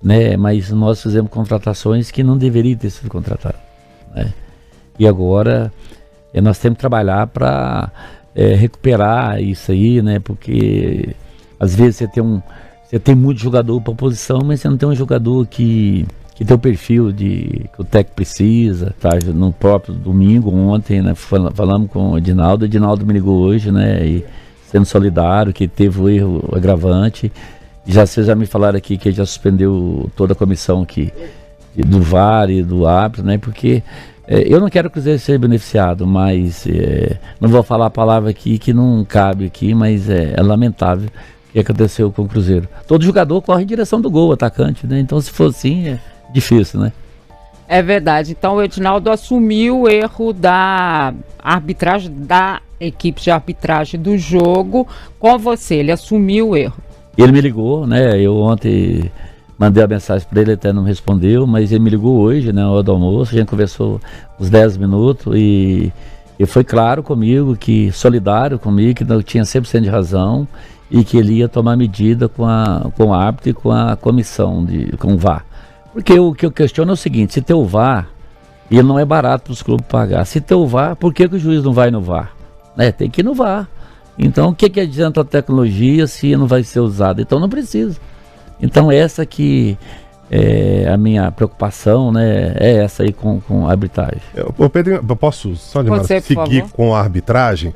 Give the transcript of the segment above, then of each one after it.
né? Mas nós fizemos contratações que não deveriam ter sido contratadas, né? E agora nós temos que trabalhar para recuperar isso aí, né? Porque às vezes você tem muito jogador para posição, mas você não tem um jogador que tem o perfil que o técnico precisa. Tá? No próprio domingo, ontem, né, falamos com o Edinaldo me ligou hoje, né, e sendo solidário, que teve o erro agravante. Vocês já me falaram aqui que já suspendeu toda a comissão do VAR e do árbitro, né, porque eu não quero que o Cruzeiro seja beneficiado, mas não vou falar a palavra aqui que não cabe aqui, mas é lamentável o que aconteceu com o Cruzeiro. Todo jogador corre em direção do gol, atacante, né, então se for assim difícil, né? É verdade. Então o Edinaldo assumiu o erro da arbitragem, da equipe de arbitragem do jogo com você. Ele assumiu o erro. Ele me ligou, né? Eu ontem mandei a mensagem para ele, até não respondeu, mas ele me ligou hoje, né? Na hora do almoço, a gente conversou uns 10 minutos e foi claro comigo, solidário comigo, que não tinha 100% de razão e que ele ia tomar medida com o árbitro e com a comissão, com o VAR. Porque o que eu questiono é o seguinte: se tem o VAR, ele não é barato para os clubes pagar. Se tem o VAR, por que o juiz não vai no VAR? Tem que ir no VAR. Então o que adianta a tecnologia se não vai ser usada? Então não precisa. Então essa que é a minha preocupação, né? É essa aí com a arbitragem. Pedro, eu posso só seguir com a arbitragem?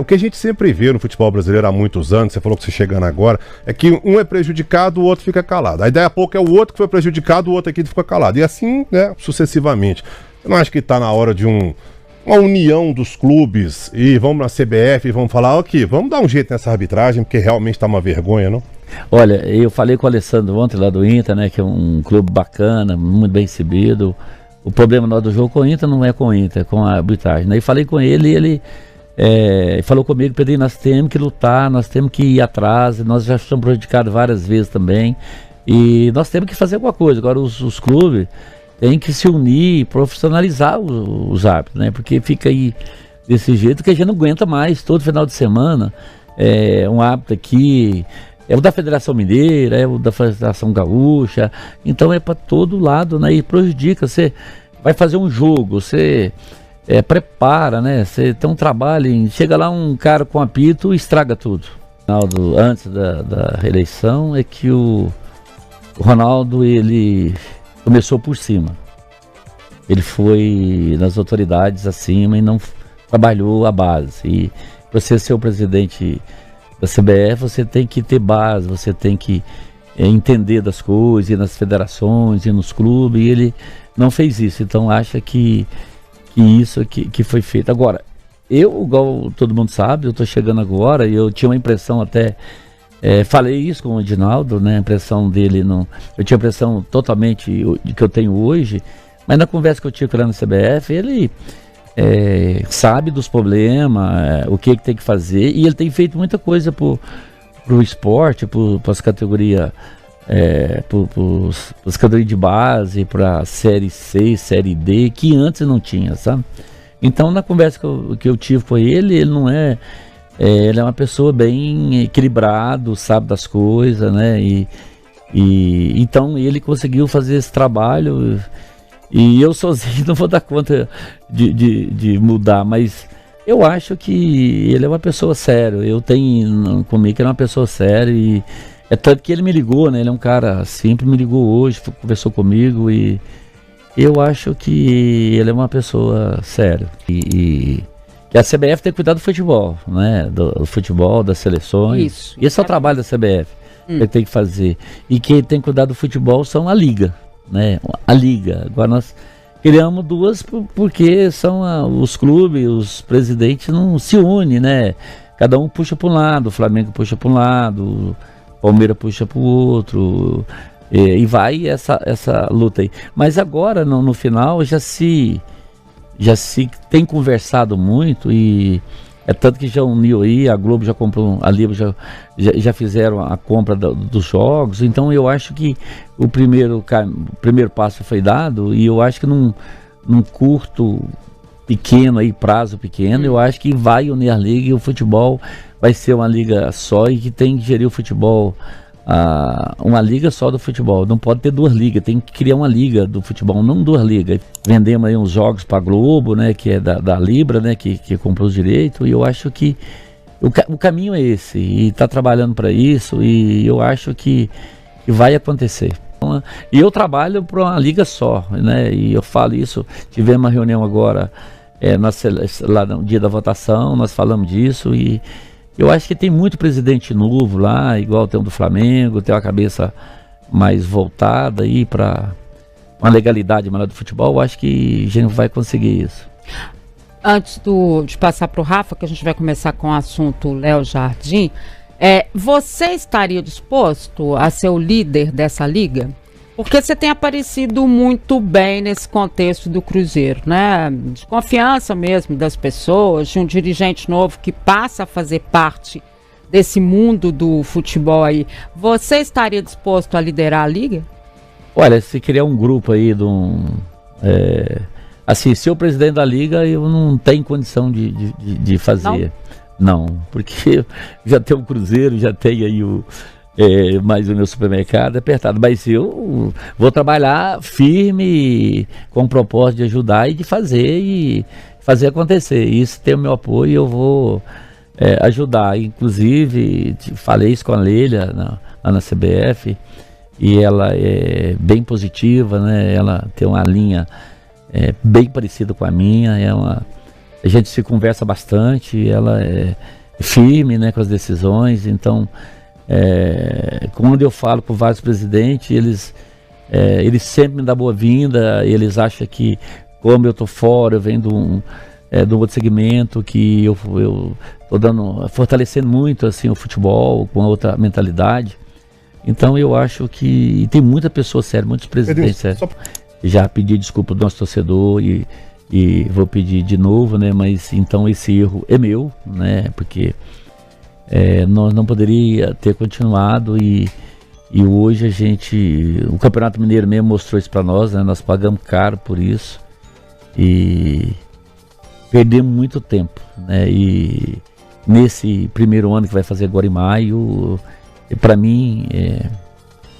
O que a gente sempre vê no futebol brasileiro há muitos anos, você falou que você chegando agora, é que um é prejudicado, o outro fica calado. Aí daí a pouco é o outro que foi prejudicado, o outro aqui fica calado. E assim, né, sucessivamente. Eu não acho que está na hora de uma união dos clubes e vamos na CBF e vamos falar, ok, vamos dar um jeito nessa arbitragem, porque realmente está uma vergonha, não? Olha, eu falei com o Alessandro ontem lá do Inter, né, que é um clube bacana, muito bem recebido. O problema do jogo com o Inter não é com o Inter, é com a arbitragem, né? E falei com ele e ele falou comigo: Pedrinho, nós temos que lutar, nós temos que ir atrás, nós já estamos prejudicados várias vezes também, e nós temos que fazer alguma coisa. Agora os clubes têm que se unir e profissionalizar os árbitros, né? Porque fica aí desse jeito que a gente não aguenta mais. Todo final de semana um árbitro aqui, é o da Federação Mineira, é o da Federação Gaúcha, então é para todo lado, né? E prejudica. Você vai fazer um jogo, você prepara, né? Você tem um trabalho, chega lá um cara com apito e estraga tudo. Ronaldo, antes da reeleição, é que o Ronaldo, ele começou por cima. Ele foi nas autoridades acima e não trabalhou a base. E para você ser o presidente da CBF, você tem que ter base, você tem que entender das coisas, ir nas federações, ir nos clubes, e ele não fez isso. Então acha que isso que foi feito. Agora, eu, igual todo mundo sabe, eu estou chegando agora e eu tinha uma impressão até, falei isso com o Edinaldo, né, a impressão dele, eu tinha a impressão totalmente de que eu tenho hoje, mas na conversa que eu tive com ele na CBF, ele sabe dos problemas, o que tem que fazer, e ele tem feito muita coisa pro esporte, para as categorias, as categorias de base, para Série C, Série D, que antes não tinha, sabe? Então, na conversa que eu tive com ele não ele é uma pessoa bem equilibrado, sabe das coisas, né? Então ele conseguiu fazer esse trabalho, e eu sozinho não vou dar conta de mudar, mas eu acho que ele é uma pessoa séria. Eu tenho comigo que ele é uma pessoa séria, e é tanto que ele me ligou, né? Ele é um cara simples, me ligou hoje, conversou comigo, e eu acho que ele é uma pessoa séria. E que a CBF tem que cuidar do futebol, né? Do futebol, das seleções. Isso. Esse é o trabalho da CBF, que ele tem que fazer. E quem tem que cuidar do futebol são a Liga, né? A Liga. Agora nós criamos duas porque são os clubes, os presidentes não se unem, né? Cada um puxa para um lado, o Flamengo puxa para um lado, o Palmeiras puxa para o outro, e vai essa luta aí. Mas agora, no final, já se tem conversado muito, e é tanto que já uniu aí, a Globo já comprou, a Liga já fizeram a compra dos jogos. Então eu acho que o primeiro passo foi dado, e eu acho que num curto pequeno aí, prazo pequeno, eu acho que vai unir a Liga, e o futebol vai ser uma liga só, e que tem que gerir o futebol uma liga só do futebol. Não pode ter 2 ligas, tem que criar uma liga do futebol, não 2 ligas. Vendemos aí uns jogos para a Globo, né, que é da Libra, né, que comprou os direitos, e eu acho que o caminho é esse, e está trabalhando para isso, e eu acho que vai acontecer. E eu trabalho para uma liga só, né, e eu falo isso, tivemos uma reunião agora, lá no dia da votação, nós falamos disso, e eu acho que tem muito presidente novo lá, igual tem o do Flamengo, tem uma cabeça mais voltada aí para uma legalidade maior do futebol. Eu acho que a gente vai conseguir isso. Antes de passar para o Rafa, que a gente vai começar com o assunto Léo Jardim, você estaria disposto a ser o líder dessa liga? Porque você tem aparecido muito bem nesse contexto do Cruzeiro, né? De confiança mesmo das pessoas, de um dirigente novo que passa a fazer parte desse mundo do futebol aí. Você estaria disposto a liderar a liga? Olha, se criar um grupo aí assim, ser o presidente da liga, eu não tenho condição de fazer. Não, porque já tem o Cruzeiro, já tem aí mais o meu supermercado apertado, mas eu vou trabalhar firme com o propósito de ajudar e de fazer acontecer. Isso tem o meu apoio e eu vou ajudar. Inclusive, falei isso com a Leila lá na CBF, e ela é bem positiva, né? Ela tem uma linha bem parecida com a minha, a gente se conversa bastante, ela é firme, né, com as decisões. Então, quando eu falo com vários presidentes, eles sempre me dão boa-vinda, eles acham que, como eu estou fora, eu venho de um outro segmento, que eu estou fortalecendo muito assim, o futebol, com outra mentalidade. Então eu acho que tem muita pessoa séria, muitos presidentes sérios. Já pedi desculpa do nosso torcedor e vou pedir de novo, né? Mas então esse erro é meu, né? Porque nós não poderia ter continuado e hoje o Campeonato Mineiro mesmo mostrou isso para nós, né? Nós pagamos caro por isso e perdemos muito tempo, né? E nesse primeiro ano que vai fazer agora em maio, para mim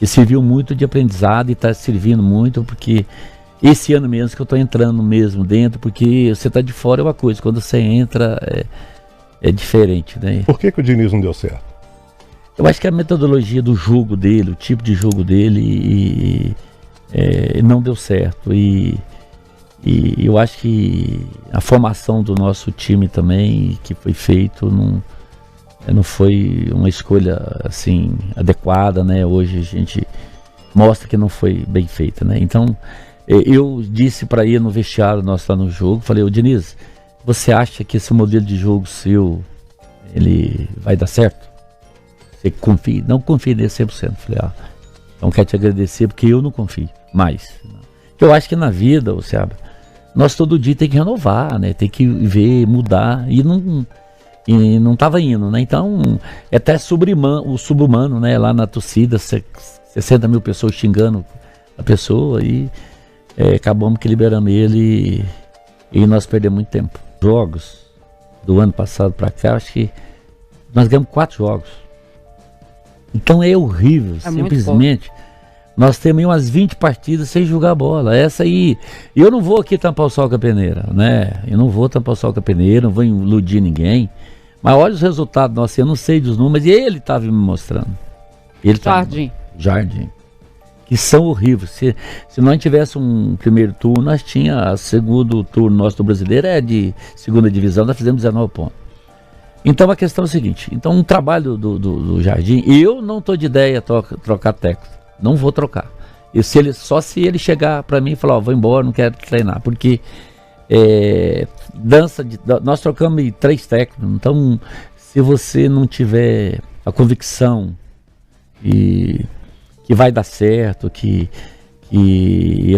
serviu muito de aprendizado e está servindo muito, porque esse ano mesmo que eu estou entrando mesmo dentro, porque você está de fora é uma coisa, quando você entra é diferente, né? Por que o Diniz não deu certo? Eu acho que a metodologia do jogo dele, o tipo de jogo dele não deu certo, e eu acho que a formação do nosso time também, que foi feito, não foi uma escolha assim adequada, né? Hoje a gente mostra que não foi bem feita, né? Então eu disse para ele no vestiário nosso lá no jogo, falei: ô Diniz, você acha que esse modelo de jogo seu, ele vai dar certo? Você confia? Não confia nele 100%. Falei: então quero te agradecer, porque eu não confio mais. Eu acho que na vida, nós todo dia tem que renovar, né? Tem que ver, mudar, e não estava indo, né? Então é até o subhumano, né? Lá na torcida, 60 mil pessoas xingando a pessoa, e acabamos que liberamos ele e nós perdemos muito tempo. Jogos do ano passado para cá, acho que nós ganhamos 4 jogos. Então é horrível, simplesmente. Nós temos aí umas 20 partidas sem jogar bola. Essa aí, eu não vou aqui tampar o sol com a peneira, né? Eu não vou tampar o sol com a peneira, não vou iludir ninguém. Mas olha os resultados nossos, eu não sei dos números, e ele estava me mostrando. Jardim. Que são horríveis. Se nós tivesse um primeiro turno, nós tínhamos, segundo turno nosso do brasileiro de segunda divisão, nós fizemos 19 pontos. Então a questão é a seguinte: então um trabalho do Jardim, eu não estou de ideia trocar técnico, não vou trocar. Só se ele chegar para mim e falar: vou embora, não quero treinar, porque nós trocamos 3 técnicos. Então, se você não tiver a convicção e que vai dar certo, que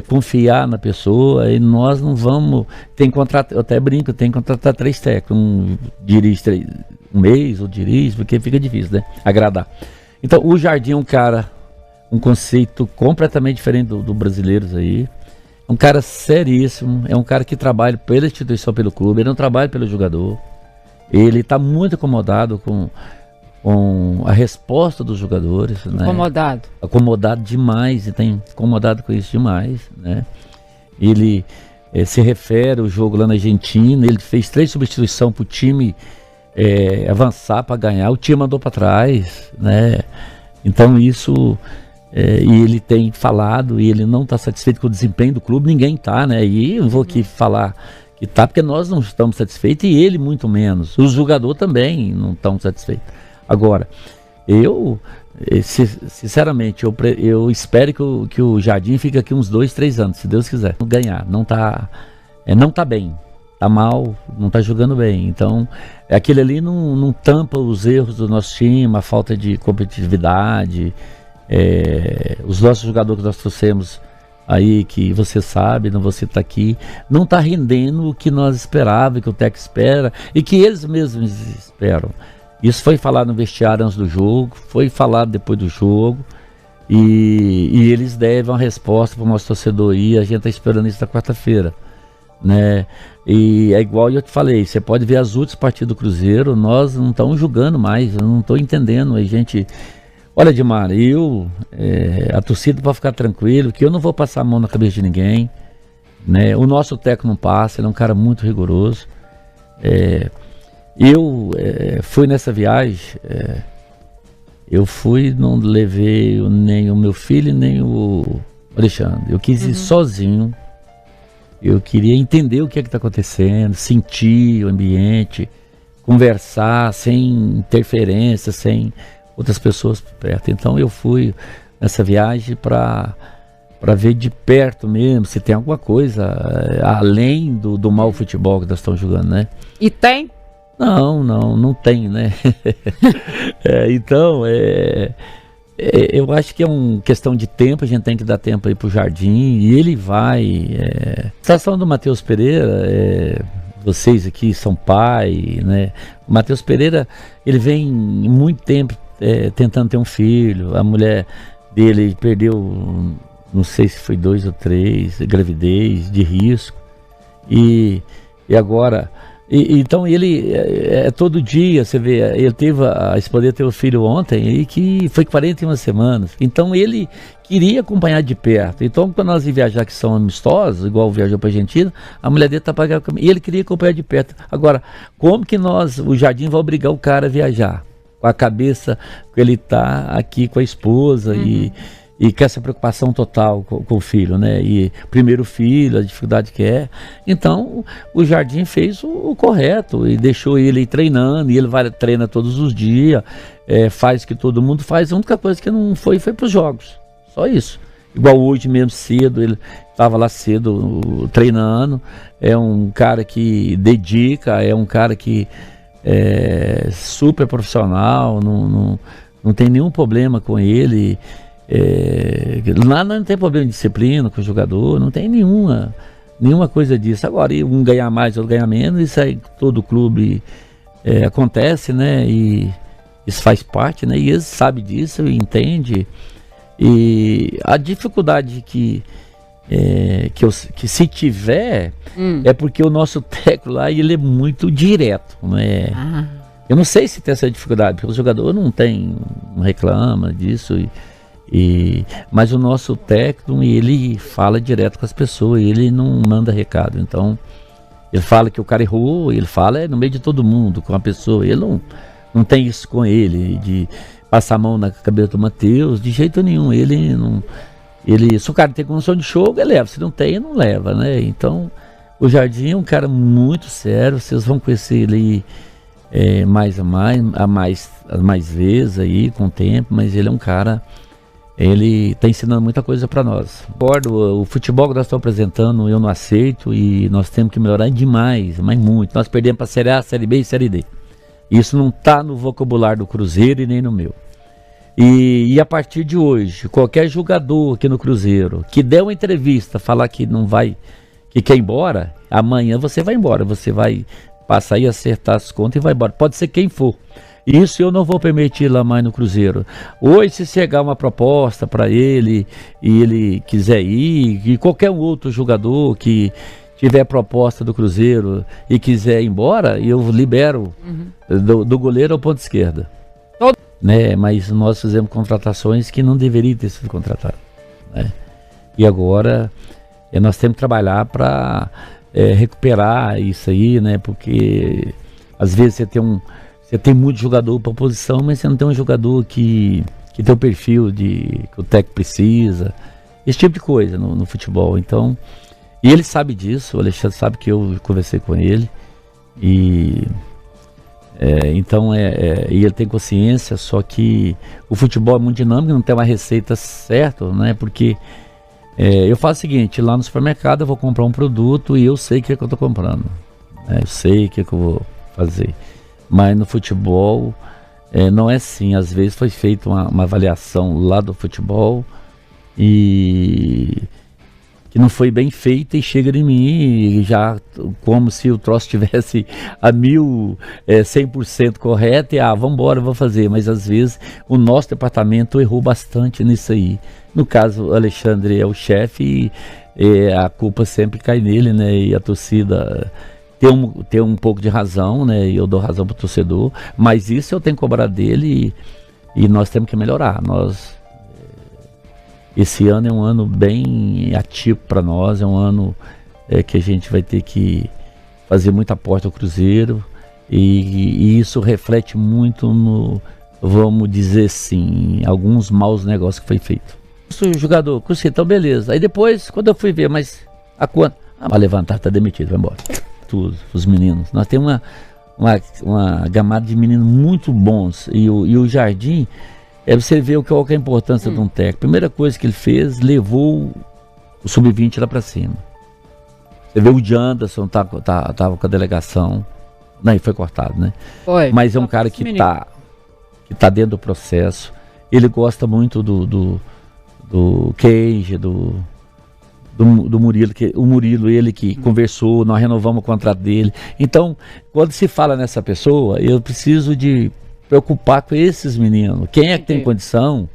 confiar na pessoa, e nós não vamos. Eu até brinco, tem que contratar 3 técnicos. Um dirige um mês, ou dirige, porque fica difícil, né? Agradar. Então, o Jardim é um cara, um conceito completamente diferente do brasileiros aí. Um cara seríssimo, é um cara que trabalha pela instituição, pelo clube, ele não trabalha pelo jogador. Ele está muito acomodado com a resposta dos jogadores. Acomodado. Né? Acomodado demais, e tem incomodado com isso demais. Né? Ele se refere ao jogo lá na Argentina, ele fez 3 substituições para o time avançar para ganhar, o time andou para trás. Né? Então isso, e ele tem falado, e ele não está satisfeito com o desempenho do clube, ninguém está, né? E eu vou aqui falar que tá, porque nós não estamos satisfeitos, e ele muito menos. Os jogadores também não estão satisfeitos. Agora, eu, sinceramente, eu espero que o Jardim fique aqui uns 2, 3 anos, se Deus quiser. Ganhar, não tá bem, tá mal, não tá jogando bem. Então, aquele ali não tampa os erros do nosso time, a falta de competitividade, os nossos jogadores que nós trouxemos aí, que você sabe, não você tá aqui, não tá rendendo o que nós esperávamos, que o técnico espera e que eles mesmos esperam. Isso foi falado no vestiário antes do jogo, foi falado depois do jogo, e eles devem uma resposta para o nosso torcedor, e a gente está esperando isso na quarta-feira. Né? E é igual eu te falei, você pode ver as últimas partidas do Cruzeiro, nós não estamos julgando mais, eu não estou entendendo. A gente, olha, Edmar, a torcida pode ficar tranquilo, que eu não vou passar a mão na cabeça de ninguém. Né? O nosso técnico não passa, ele é um cara muito rigoroso. Eu fui nessa viagem, não levei nem o meu filho, nem o Alexandre. Eu quis ir sozinho, eu queria entender o que está acontecendo, sentir o ambiente, conversar sem interferência, sem outras pessoas por perto. Então eu fui nessa viagem para ver de perto mesmo se tem alguma coisa além do mau futebol que nós estamos jogando, né? E tem? Não tem, né? Então, eu acho que é uma questão de tempo, a gente tem que dar tempo aí pro Jardim, e ele vai. A situação do Matheus Pereira, vocês aqui são pai, né? O Matheus Pereira, ele vem muito tempo tentando ter um filho, a mulher dele perdeu, não sei se foi 2 ou 3, gravidez de risco, e agora. Então ele, todo dia, você vê, ele teve a esposa teve o filho ontem, e que foi 41 semanas. Então ele queria acompanhar de perto. Então quando nós viajar que são amistosos, igual viajou para a Argentina, a mulher dele está pagando, e ele queria acompanhar de perto. Agora, como que o Jardim vai obrigar o cara a viajar? Com a cabeça que ele está aqui com a esposa e com essa preocupação total com o filho, né? E primeiro filho, a dificuldade que é. Então, o Jardim fez o correto e deixou ele ir treinando, e ele treina todos os dias, faz o que todo mundo faz. A única coisa que não foi para os jogos, só isso. Igual hoje mesmo cedo, ele estava lá cedo treinando. É um cara que dedica, é um cara que é super profissional, não tem nenhum problema com ele. Lá não tem problema de disciplina com o jogador, não tem nenhuma coisa disso. Agora, um ganhar mais, outro ganhar menos, isso aí todo clube acontece, né? E isso faz parte, né? E eles sabem disso, entende. E a dificuldade que se tiver é porque o nosso técnico lá, ele é muito direto, né? Eu não sei se tem essa dificuldade, porque o jogador não reclama disso. Mas o nosso técnico, ele fala direto com as pessoas, ele não manda recado. Então, ele fala que o cara errou, ele fala no meio de todo mundo, com a pessoa. Ele não tem isso com ele, de passar a mão na cabeça do Matheus, de jeito nenhum. Se o cara tem condição de jogo, ele leva. Se não tem, não leva, né? Então, o Jardim é um cara muito sério, vocês vão conhecer ele mais vezes aí, com o tempo, mas ele é um cara... Ele está ensinando muita coisa para nós. O futebol que nós estamos apresentando, eu não aceito, e nós temos que melhorar demais, mas muito. Nós perdemos para a Série A, Série B e Série D. Isso não está no vocabulário do Cruzeiro e nem no meu. E a partir de hoje, qualquer jogador aqui no Cruzeiro que der uma entrevista, falar que não vai, que quer ir embora, amanhã você vai embora. Você vai passar e acertar as contas e vai embora. Pode ser quem for. Isso eu não vou permitir lá mais no Cruzeiro. Hoje, se chegar uma proposta para ele e ele quiser ir, e qualquer outro jogador que tiver proposta do Cruzeiro e quiser ir embora, eu libero do goleiro ao ponto esquerda. né? Mas nós fizemos contratações que não deveriam ter sido contratadas, né? E agora nós temos que trabalhar para recuperar isso aí, né? Porque às vezes você tem muito jogador para posição, mas você não tem um jogador que tem o perfil que o técnico precisa, esse tipo de coisa no futebol. Então, e ele sabe disso, o Alexandre sabe que eu conversei com ele, e então e ele tem consciência, só que o futebol é muito dinâmico, não tem uma receita certa, né? Porque eu faço o seguinte, lá no supermercado eu vou comprar um produto e eu sei o que é que eu estou comprando, né? Eu sei o que é que eu vou fazer, mas no futebol não é assim. Às vezes foi feita uma avaliação lá do futebol e que não foi bem feita e chega em mim já como se o troço estivesse a 100% correto e vamos embora, vou fazer. Mas às vezes o nosso departamento errou bastante nisso aí. No caso, o Alexandre é o chefe e a culpa sempre cai nele, né? E a torcida tem um pouco de razão, né? E eu dou razão para o torcedor, mas isso eu tenho que cobrar dele e nós temos que melhorar. Esse ano é um ano bem atípico para nós, é um ano que a gente vai ter que fazer muita aposta ao Cruzeiro e isso reflete muito vamos dizer assim, alguns maus negócios que foi feito. O jogador, então beleza. Aí depois, quando eu fui ver, mas a quanto? Vai levantar, tá demitido, vai embora. Tudo, os meninos. Nós temos uma gamada de meninos muito bons e o Jardim, você vê qual que é a importância de um técnico. Primeira coisa que ele fez, levou o Sub-20 lá pra cima. Você vê o Janderson, tava com a delegação. Não, ele foi cortado, né? Foi. Mas é um cara que tá dentro do processo. Ele gosta muito do Kenji, do Murilo, o Murilo, ele que conversou, nós renovamos o contrato dele. Então, quando se fala nessa pessoa, eu preciso de preocupar com esses meninos. Quem é que tem condição?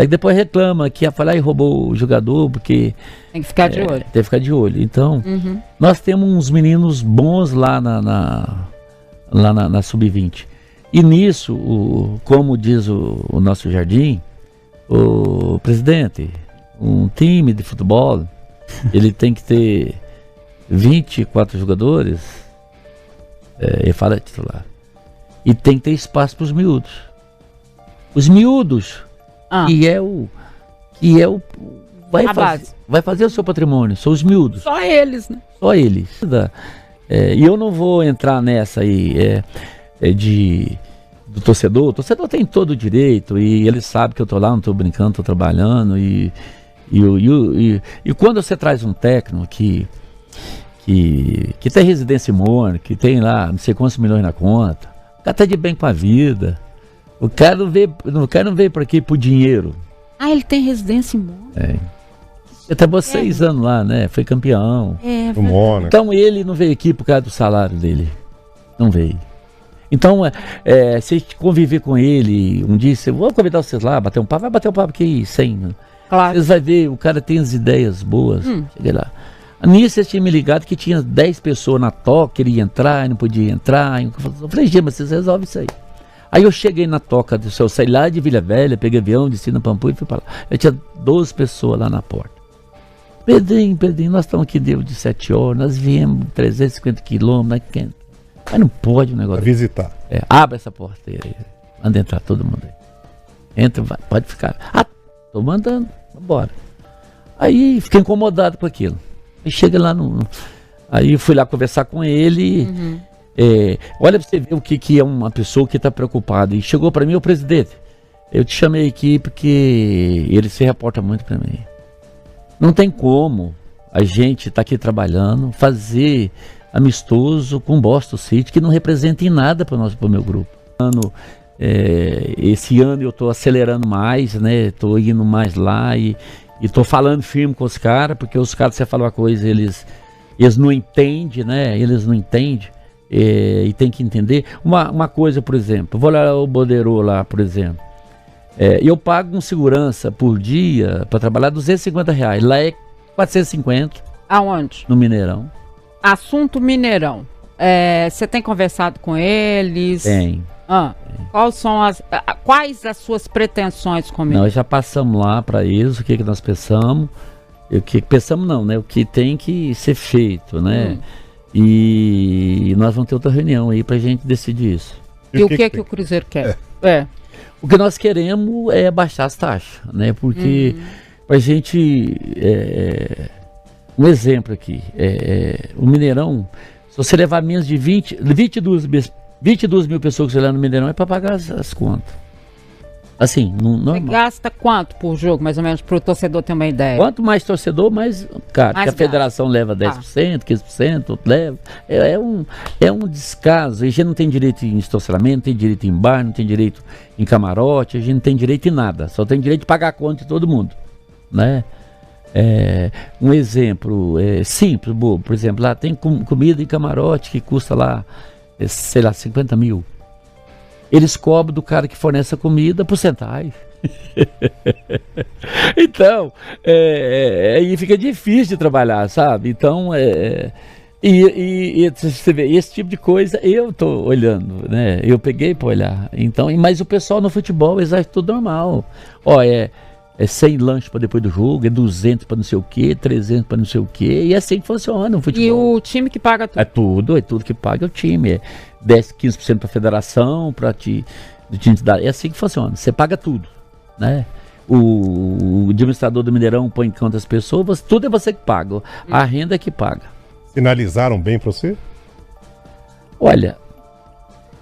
Depois reclama que roubou o jogador, porque tem que ficar de olho. Tem que ficar de olho. Então, nós temos uns meninos bons lá na Sub-20. E nisso, como diz o nosso Jardim, o presidente, um time de futebol, ele tem que ter 24 jogadores, ele fala titular, e tem que ter espaço para os miúdos. Os miúdos, vai fazer o seu patrimônio, são os miúdos. Só eles, né? Só eles. E eu não vou entrar nessa aí do torcedor. O torcedor tem todo o direito e ele sabe que eu tô lá, não tô brincando, tô trabalhando e quando você traz um técnico que tem residência em Mônaco, que tem lá não sei quantos milhões na conta, o cara tá de bem com a vida, o cara não veio para aqui por dinheiro. Ele tem residência em Mônaco? Ele trabalhou 6 anos lá, né? Foi campeão. Do Mônaco. Então ele não veio aqui por causa do salário dele. Não veio. Então, se conviver com ele um dia, vou convidar vocês lá, bater um papo, vai bater um papo aqui sem. Claro. Vocês vão ver, o cara tem as ideias boas. Cheguei lá. Nisso, eles tinham me ligado que tinha 10 pessoas na toca, queria entrar e não podia entrar. Eu falei, mas vocês resolvem isso aí. Aí eu cheguei na toca, eu saí lá de Vila Velha, peguei avião, desci na Pampulha e fui para lá. Eu tinha 12 pessoas lá na porta. Pedrinho, nós estamos aqui deu de 7 horas, nós viemos 350 quilômetros, mas não pode o negócio. Visitar. Abre essa porteira aí, manda entrar todo mundo aí. Entra, vai, pode ficar. Tô mandando, bora. Aí fiquei incomodado com aquilo. Aí chega lá aí fui lá conversar com ele. Olha pra você ver o que é uma pessoa que tá preocupada. E chegou para mim o presidente. Eu te chamei aqui porque ele se reporta muito para mim. Não tem como a gente tá aqui trabalhando, fazer amistoso com Boston City, que não representa em nada para o meu grupo. Esse ano eu estou acelerando mais, né? Estou indo mais lá e estou falando firme com os caras, porque os caras, você fala uma coisa, eles não entendem, né? Eles não entendem e tem que entender. Uma coisa, por exemplo, vou lá o Bodeiro lá, por exemplo. Eu pago um segurança por dia para trabalhar R$250. Lá é 450. Aonde? No Mineirão. Assunto Mineirão. Você tem conversado com eles? Tem. Quais as suas pretensões com Nós já passamos lá para eles, o que nós pensamos. O que pensamos não, né? O que tem que ser feito, né? E nós vamos ter outra reunião aí pra gente decidir isso. E o que o Cruzeiro quer? O que nós queremos é baixar as taxas, né? Porque pra gente... um exemplo aqui. O Mineirão, se você levar menos de 22 mil pessoas que você leva no Mineirão, é para pagar as contas. Assim, você gasta quanto por jogo, mais ou menos, para o torcedor ter uma ideia? Quanto mais torcedor, mais caro. Porque a federação leva 10%, 15%, outro leva. É um descaso. A gente não tem direito em estacionamento, não tem direito em bar, não tem direito em camarote, a gente não tem direito em nada. Só tem direito de pagar a conta de todo mundo, né? Um exemplo simples, bobo. Por exemplo, lá tem comida em camarote que custa lá, sei lá, 50 mil. Eles cobram do cara que fornece a comida porcentagem. Então, aí fica difícil de trabalhar, sabe? Então, você vê, esse tipo de coisa eu tô olhando, né? Eu peguei para olhar. Então, mas o pessoal no futebol, eles acham tudo normal. Ó, é 100 lanches para depois do jogo, é 200 para não sei o que, 300 para não sei o que, e é assim que funciona o futebol. E o time que paga tudo? É tudo que paga o time, 10, 15% para a federação, para é assim que funciona, você paga tudo, né? O administrador do Mineirão põe em conta as pessoas, tudo é você que paga, a renda é que paga. Sinalizaram bem para você? Olha,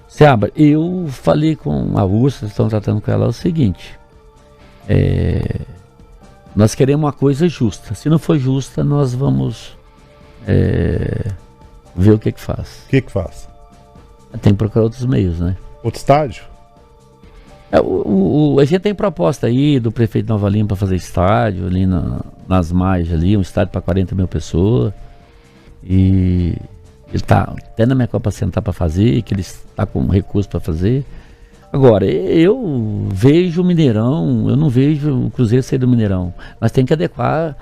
Seabra, eu falei com a Úrsula, estão tratando com ela o seguinte... nós queremos uma coisa justa. Se não for justa, nós vamos ver o que faz. O que faz? Tem que procurar outros meios, né? Outro estádio? A gente tem proposta aí do prefeito de Nova Lima para fazer estádio ali nas margens ali, um estádio para 40 mil pessoas. E ele está até na minha copa sentar para fazer, que ele está com recurso para fazer. Agora, eu vejo o Mineirão, eu não vejo o Cruzeiro sair do Mineirão. Mas tem que adequar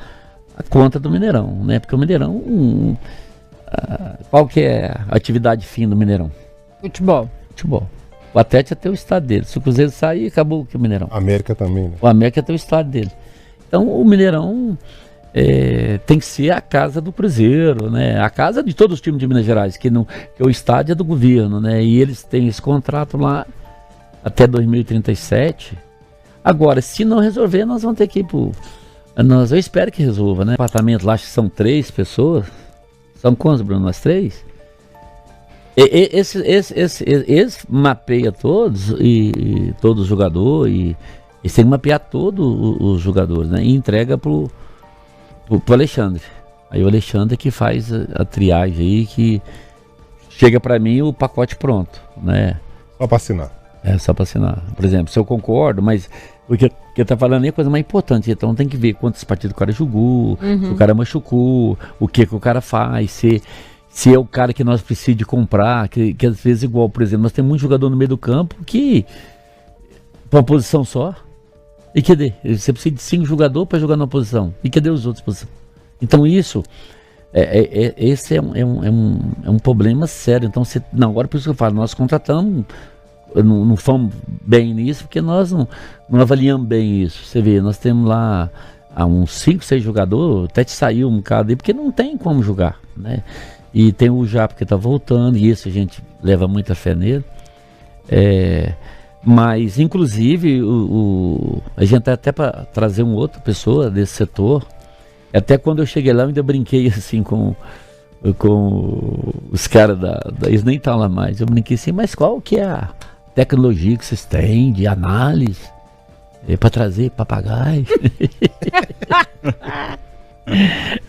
a conta do Mineirão, né? Porque o Mineirão, qual que é a atividade fim do Mineirão? Futebol. O Atlético tem o estádio dele. Se o Cruzeiro sair, acabou o Mineirão. América também, né? O América tem o estádio dele. Então, o Mineirão tem que ser a casa do Cruzeiro, né? A casa de todos os times de Minas Gerais, que o estádio é do governo, né? E eles têm esse contrato lá até 2037. Agora, se não resolver, nós vamos ter que ir pro... Eu espero que resolva, né? Apartamento lá, acho que são 3 pessoas. São quantos, Bruno? Nós 3? Esse mapeia todos, e todos os jogadores, e eles têm que mapear todos os jogadores, né? E entrega pro Alexandre. Aí o Alexandre que faz a triagem aí, que chega para mim o pacote pronto, né? Só para assinar. Só para assinar. Por exemplo, se eu concordo, mas o que eu tá falando é a coisa mais importante. Então tem que ver quantas partidas o cara jogou, se o cara machucou, o que o cara faz, se é o cara que nós precisamos de comprar, que às vezes igual, por exemplo, nós temos muito jogador no meio do campo que para uma posição só. E cadê? Você precisa de 5 jogadores para jogar numa posição. E cadê os outros posições? Então isso, esse é um problema sério. Então, agora por isso que eu falo, nós contratamos, não fomos bem nisso, porque nós não avaliamos bem isso. Você vê, nós temos lá uns 5, 6 jogadores, até te saiu um bocado aí, porque não tem como jogar, né? E tem o Japa que está voltando, e esse a gente leva muita fé nele. Mas, inclusive, a gente tá até para trazer uma outra pessoa desse setor. Até quando eu cheguei lá, eu ainda brinquei assim com os caras eles nem estão lá mais. Eu brinquei assim, mas qual que é a tecnologia que vocês têm de análise para trazer papagaio?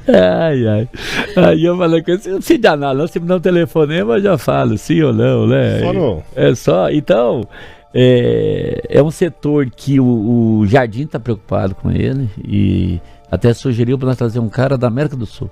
Ai. Aí eu falei com ele, não precisa de análise, não, se me dá um telefonema eu já falo, sim ou não, né? Só não. Só, então... É um setor que o Jardim está preocupado com ele, e até sugeriu para nós trazer um cara da América do Sul.